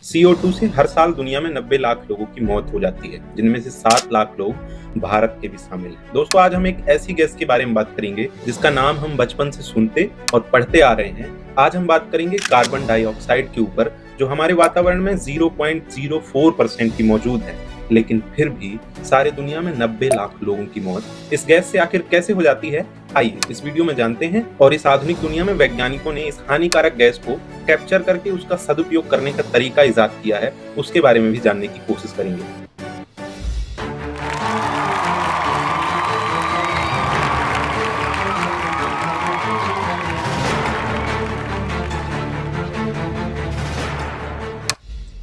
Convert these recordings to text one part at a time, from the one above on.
CO2 से हर साल दुनिया में 90 लाख लोगों की मौत हो जाती है, जिनमें से 7 लाख लोग भारत के भी शामिल हैं। दोस्तों, आज हम एक ऐसी गैस के बारे में बात करेंगे जिसका नाम हम बचपन से सुनते और पढ़ते आ रहे हैं। आज हम बात करेंगे कार्बन डाइऑक्साइड के ऊपर, जो हमारे वातावरण में 0.04% की मौजूद है, लेकिन फिर भी सारे दुनिया में 90 लाख लोगों की मौत इस गैस से आखिर कैसे हो जाती है। आइए इस वीडियो में जानते हैं और इस आधुनिक दुनिया में वैज्ञानिकों ने इस हानिकारक गैस को कैप्चर करके उसका सदुपयोग करने का तरीका इजाद किया है, उसके बारे में भी जानने की कोशिश करेंगे।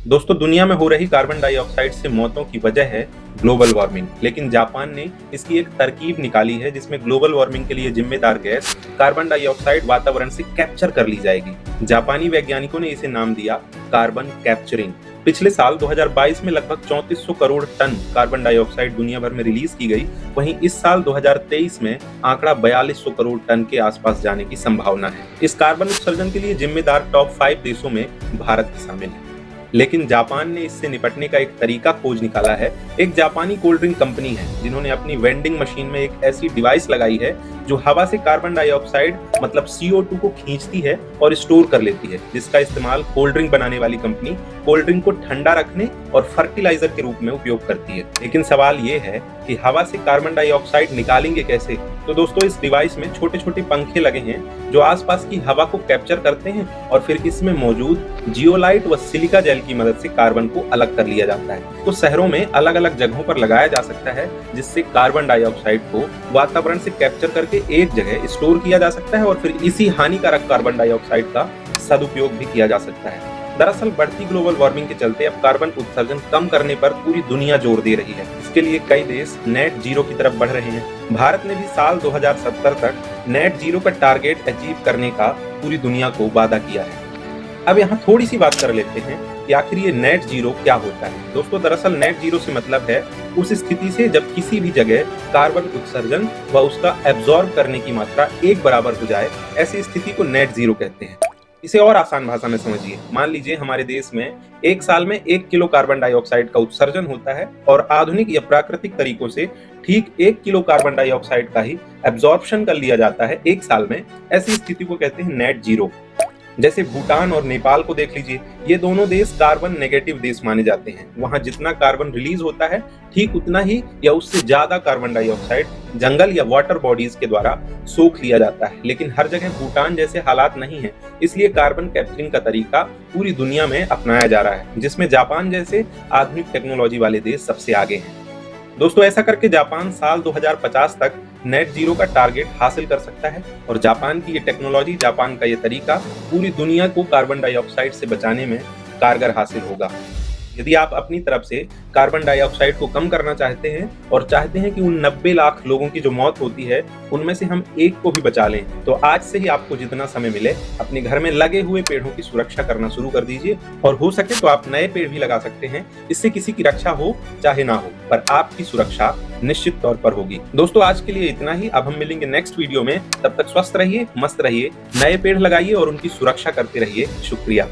दोस्तों, दुनिया में हो रही कार्बन डाइऑक्साइड से मौतों की वजह है ग्लोबल वार्मिंग, लेकिन जापान ने इसकी एक तरकीब निकाली है जिसमें ग्लोबल वार्मिंग के लिए जिम्मेदार गैस कार्बन डाइऑक्साइड वातावरण से कैप्चर कर ली जाएगी। जापानी वैज्ञानिकों ने इसे नाम दिया कार्बन कैप्चरिंग। पिछले साल 2022 में लगभग 3400 करोड़ टन कार्बन डाइऑक्साइड दुनिया भर में रिलीज की गई। वहीं इस साल 2023 में आंकड़ा 4200 करोड़ टन के आसपास जाने की संभावना है। इस कार्बन उत्सर्जन के लिए जिम्मेदार टॉप 5 देशों में भारत भी शामिल है, लेकिन जापान ने इससे निपटने का एक तरीका खोज निकाला है। एक जापानी कोल्ड ड्रिंक कंपनी है जिन्होंने अपनी वेंडिंग मशीन में एक ऐसी डिवाइस लगाई है जो हवा से कार्बन डाइऑक्साइड मतलब CO2 को खींचती है और स्टोर कर लेती है, जिसका इस्तेमाल कोल्ड ड्रिंक बनाने वाली कंपनी कोल्ड ड्रिंक को ठंडा रखने और फर्टिलाइजर के रूप में उपयोग करती है। लेकिन सवाल ये है कि हवा से कार्बन डाइऑक्साइड निकालेंगे कैसे? तो दोस्तों, इस डिवाइस में छोटे छोटे पंखे लगे हैं जो आसपास की हवा को कैप्चर करते हैं और फिर इसमें मौजूद जियोलाइट व सिलिका जेल की मदद से कार्बन को अलग कर लिया जाता है। तो शहरों में अलग अलग जगहों पर लगाया जा सकता है, जिससे कार्बन डाइऑक्साइड को वातावरण से कैप्चर करके एक जगह स्टोर किया जा सकता है और फिर इसी हानिकारक कार्बन डाइऑक्साइड का सदुपयोग भी किया जा सकता है। दरअसल बढ़ती ग्लोबल वार्मिंग के चलते अब कार्बन उत्सर्जन कम करने पर पूरी दुनिया जोर दे रही है। इसके लिए कई देश नेट जीरो की तरफ बढ़ रहे हैं। भारत ने भी साल 2070 तक नेट जीरो का टारगेट अचीव करने का पूरी दुनिया को वादा किया है। अब यहाँ थोड़ी सी बात कर लेते हैं कि आखिर ये नेट जीरो क्या होता है। दोस्तों, दरअसल नेट जीरो से मतलब है उस स्थिति से जब किसी भी जगह कार्बन उत्सर्जन व उसका एब्जॉर्ब करने की मात्रा एक बराबर हो जाए, ऐसी स्थिति को नेट जीरो कहते हैं। इसे और आसान भाषा में समझिए। मान लीजिए हमारे देश में एक साल में 1 किलो कार्बन डाइऑक्साइड का उत्सर्जन होता है और आधुनिक या प्राकृतिक तरीकों से ठीक 1 किलो कार्बन डाइऑक्साइड का ही एब्जॉर्प्शन कर लिया जाता है एक साल में। ऐसी स्थिति को कहते हैं नेट जीरो। जैसे भूटान और नेपाल को देख लीजिए, ये दोनों देश कार्बन नेगेटिव देश माने जाते हैं। वहां जितना कार्बन रिलीज होता है ठीक उतना ही या उससे ज्यादा कार्बन डाइऑक्साइड जंगल या वाटर बॉडीज के द्वारा सोख लिया जाता है। लेकिन हर जगह भूटान जैसे हालात नहीं है, इसलिए कार्बन कैप्चरिंग का तरीका पूरी दुनिया में अपनाया जा रहा है, जिसमें जापान जैसे आधुनिक टेक्नोलॉजी वाले देश सबसे आगे हैं। दोस्तों, ऐसा करके जापान साल 2050 तक नेट जीरो का टारगेट हासिल कर सकता है और जापान की ये टेक्नोलॉजी, जापान का ये तरीका पूरी दुनिया को कार्बन डाइऑक्साइड से बचाने में कारगर हासिल होगा। यदि आप अपनी तरफ से कार्बन डाइऑक्साइड को कम करना चाहते हैं और चाहते हैं कि उन 90 लाख लोगों की जो मौत होती है उनमें से हम एक को भी बचा लें, तो आज से ही आपको जितना समय मिले अपने घर में लगे हुए पेड़ों की सुरक्षा करना शुरू कर दीजिए। और हो सके तो आप नए पेड़ भी लगा सकते हैं। इससे किसी की रक्षा हो चाहे ना हो, पर आपकी सुरक्षा निश्चित तौर पर होगी। दोस्तों, आज के लिए इतना ही। अब हम मिलेंगे नेक्स्ट वीडियो में। तब तक स्वस्थ रहिए, मस्त रहिए, नए पेड़ लगाइए और उनकी सुरक्षा करते रहिए। शुक्रिया।